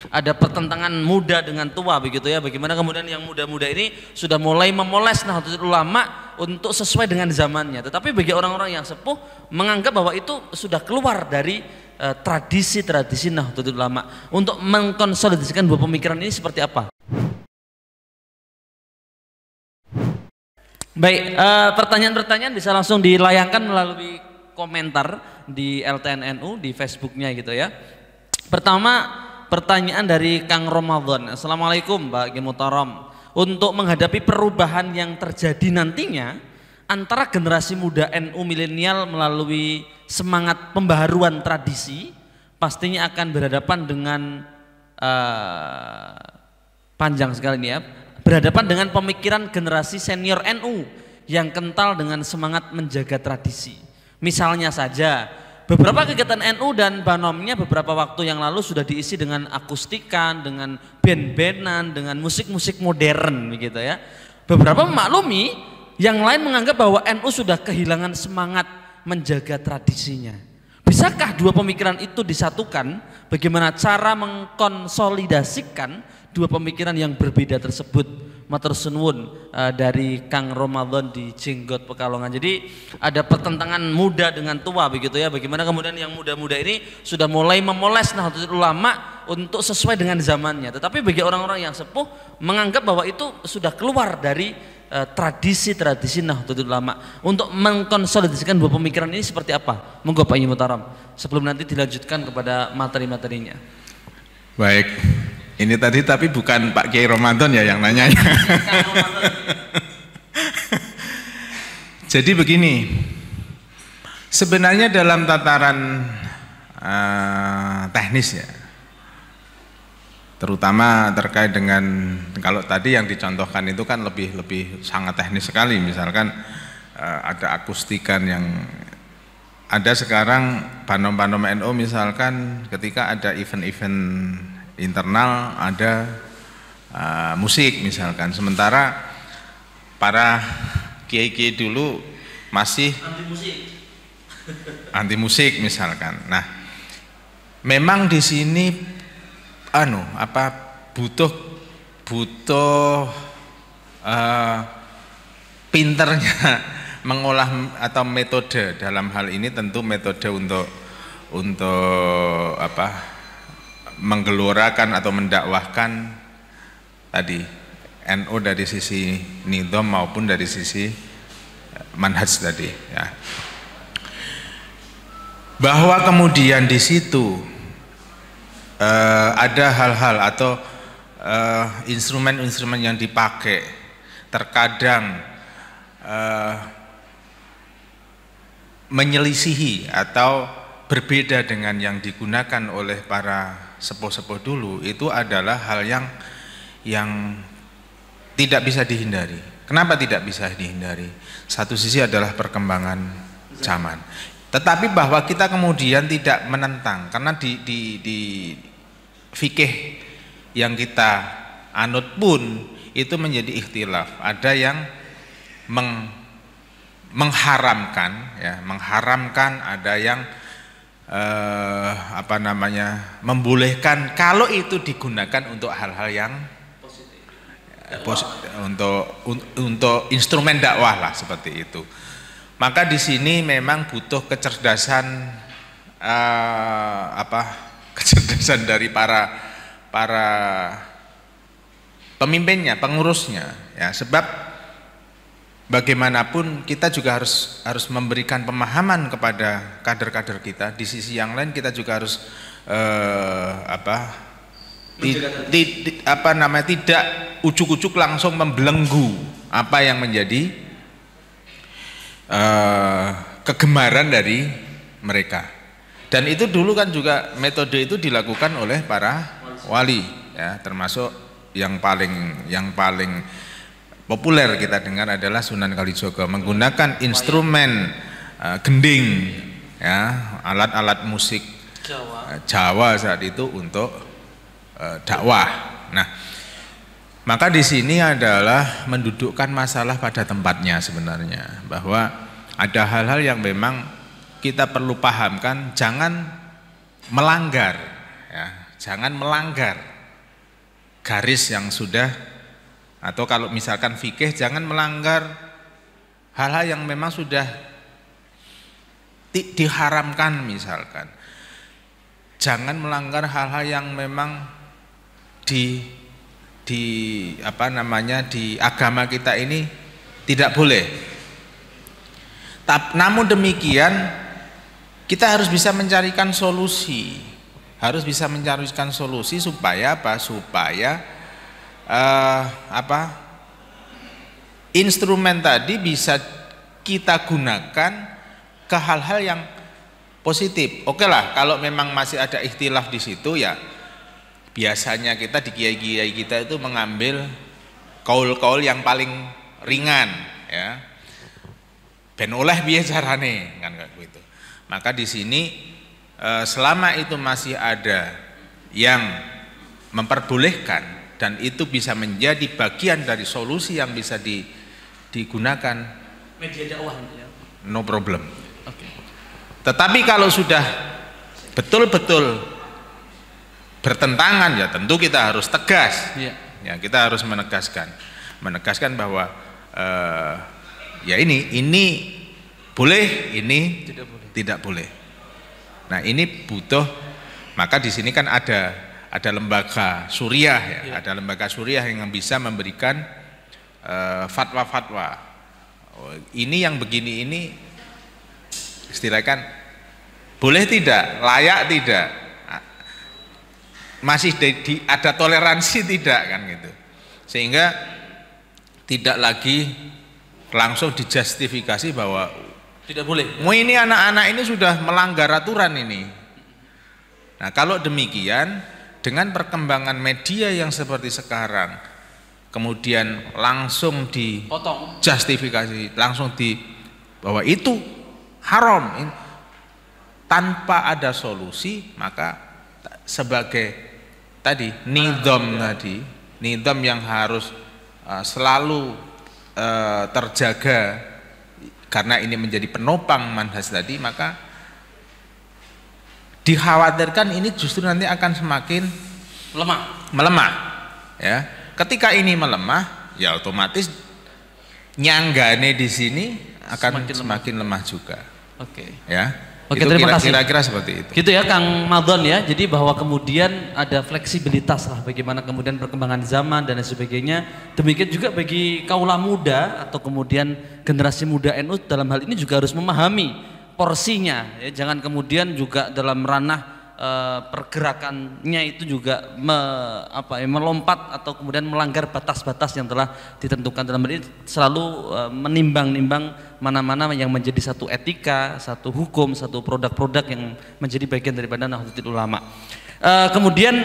Ada pertentangan muda dengan tua begitu ya. Bagaimana kemudian yang muda-muda ini sudah mulai memoles Nahdlatul Ulama untuk sesuai dengan zamannya. Tetapi bagi orang-orang yang sepuh menganggap bahwa itu sudah keluar dari tradisi-tradisi Nahdlatul Ulama. Untuk mengkonsolidasikan dua pemikiran ini seperti apa? Baik, pertanyaan-pertanyaan bisa langsung dilayangkan melalui komentar di LTNNU di Facebooknya gitu ya. Pertama, pertanyaan dari Kang Ramadan. Assalamualaikum Mbak Gemutarom. Untuk menghadapi perubahan yang terjadi nantinya antara generasi muda NU milenial melalui semangat pembaharuan tradisi, pastinya akan berhadapan dengan panjang sekali nih ya, berhadapan dengan pemikiran generasi senior NU yang kental dengan semangat menjaga tradisi. Misalnya saja, beberapa kegiatan NU dan Banomnya beberapa waktu yang lalu sudah diisi dengan akustikan, dengan band-bandan, dengan musik-musik modern begitu ya. Beberapa memaklumi, yang lain menganggap bahwa NU sudah kehilangan semangat menjaga tradisinya. Bisakah dua pemikiran itu disatukan? Bagaimana cara mengkonsolidasikan dua pemikiran yang berbeda tersebut? Matur suwun dari Kang Ramadan di Jenggot Pekalongan. Jadi ada pertentangan muda dengan tua begitu ya. Bagaimana kemudian yang muda-muda ini sudah mulai memoles Nahdlatul Ulama untuk sesuai dengan zamannya. Tetapi bagi orang-orang yang sepuh menganggap bahwa itu sudah keluar dari tradisi-tradisi Nahdlatul Ulama. Untuk mengkonsolidasikan dua pemikiran ini seperti apa? Monggo Pak Mutarom, sebelum nanti dilanjutkan kepada materi-materinya. Baik, ini tadi tapi bukan Pak Kiai Ramadan ya yang nanya. Jadi begini, sebenarnya dalam tataran teknis ya, terutama terkait dengan, kalau tadi yang dicontohkan itu kan lebih sangat teknis sekali. Misalkan ada akustikan yang ada sekarang Banom-Banom NU, misalkan ketika ada event-event internal ada musik misalkan, sementara para kiai-kiai dulu masih anti musik misalkan. Nah, memang di sini butuh pinternya mengolah atau metode. Dalam hal ini tentu metode untuk menggelorakan atau mendakwahkan tadi NU dari sisi nidham maupun dari sisi manhaj tadi ya. Bahwa kemudian di situ ada hal-hal atau instrumen-instrumen yang dipakai terkadang menyelisihi atau berbeda dengan yang digunakan oleh para sepuh-sepuh dulu, itu adalah hal yang tidak bisa dihindari. Kenapa tidak bisa dihindari? Satu sisi adalah perkembangan zaman, tetapi bahwa kita kemudian tidak menentang, karena di fikih yang kita anut pun itu menjadi ikhtilaf. Ada yang mengharamkan ya, ada yang membolehkan kalau itu digunakan untuk hal-hal yang untuk instrumen dakwah lah, seperti itu. Maka di sini memang butuh kecerdasan kecerdasan dari para pemimpinnya, pengurusnya ya, sebab bagaimanapun kita juga harus memberikan pemahaman kepada kader-kader kita. Di sisi yang lain kita juga harus tidak ujuk-ujuk langsung membelenggu apa yang menjadi kegemaran dari mereka. Dan itu dulu kan juga metode itu dilakukan oleh para wali ya, termasuk yang paling populer kita dengar adalah Sunan Kalijogo, menggunakan instrumen gending ya, alat-alat musik Jawa saat itu untuk dakwah. Nah, maka di sini adalah mendudukkan masalah pada tempatnya sebenarnya, bahwa ada hal-hal yang memang kita perlu pahamkan, jangan melanggar ya, jangan melanggar garis yang sudah, atau kalau misalkan fikih jangan melanggar hal-hal yang memang sudah diharamkan, misalkan jangan melanggar hal-hal yang memang di agama kita ini tidak boleh. Namun demikian kita harus bisa mencarikan solusi, supaya apa? Supaya instrumen tadi bisa kita gunakan ke hal-hal yang positif. Oke lah, kalau memang masih ada ikhtilaf di situ, ya biasanya kita di kiai-kiai kita itu mengambil kaul-kaul yang paling ringan, ya. Ben oleh piye carane, kan kayak gitu. Maka di sini selama itu masih ada yang memperbolehkan dan itu bisa menjadi bagian dari solusi yang bisa digunakan, media dakwah ya. No problem. Oke. Tetapi kalau sudah betul-betul bertentangan, ya tentu kita harus tegas. Iya. Ya, kita harus menegaskan bahwa ya ini boleh, ini tidak boleh. Nah, ini butuh, maka di sini kan ada lembaga suriah, ya, iya. Ada lembaga suriah yang bisa memberikan fatwa-fatwa. Ini yang begini ini istilahkan boleh tidak, layak tidak, masih ada toleransi tidak, kan gitu. Sehingga tidak lagi langsung dijustifikasi bahwa tidak boleh. Ini anak-anak ini sudah melanggar aturan ini. Nah, kalau demikian dengan perkembangan media yang seperti sekarang, kemudian langsung dijustifikasi, langsung bahwa itu haram, tanpa ada solusi, maka sebagai tadi nidam yang harus selalu terjaga karena ini menjadi penopang manhaj tadi, maka dikhawatirkan ini justru nanti akan semakin melemah, ya. Ketika ini melemah, ya otomatis nyanggane di sini akan semakin lemah juga. Oke. Ya. Oke, itu terima kasih. Kira-kira seperti itu. Gitu ya Kang Madon ya. Jadi bahwa kemudian ada fleksibilitas lah bagaimana kemudian perkembangan zaman dan sebagainya. Demikian juga bagi kaula muda atau kemudian generasi muda NU dalam hal ini juga harus memahami porsinya. Ya, jangan kemudian juga dalam ranah pergerakannya itu juga melompat atau kemudian melanggar batas-batas yang telah ditentukan. Dalam hal ini selalu menimbang-nimbang mana-mana yang menjadi satu etika, satu hukum, satu produk-produk yang menjadi bagian daripada Nahdlatul Ulama. Kemudian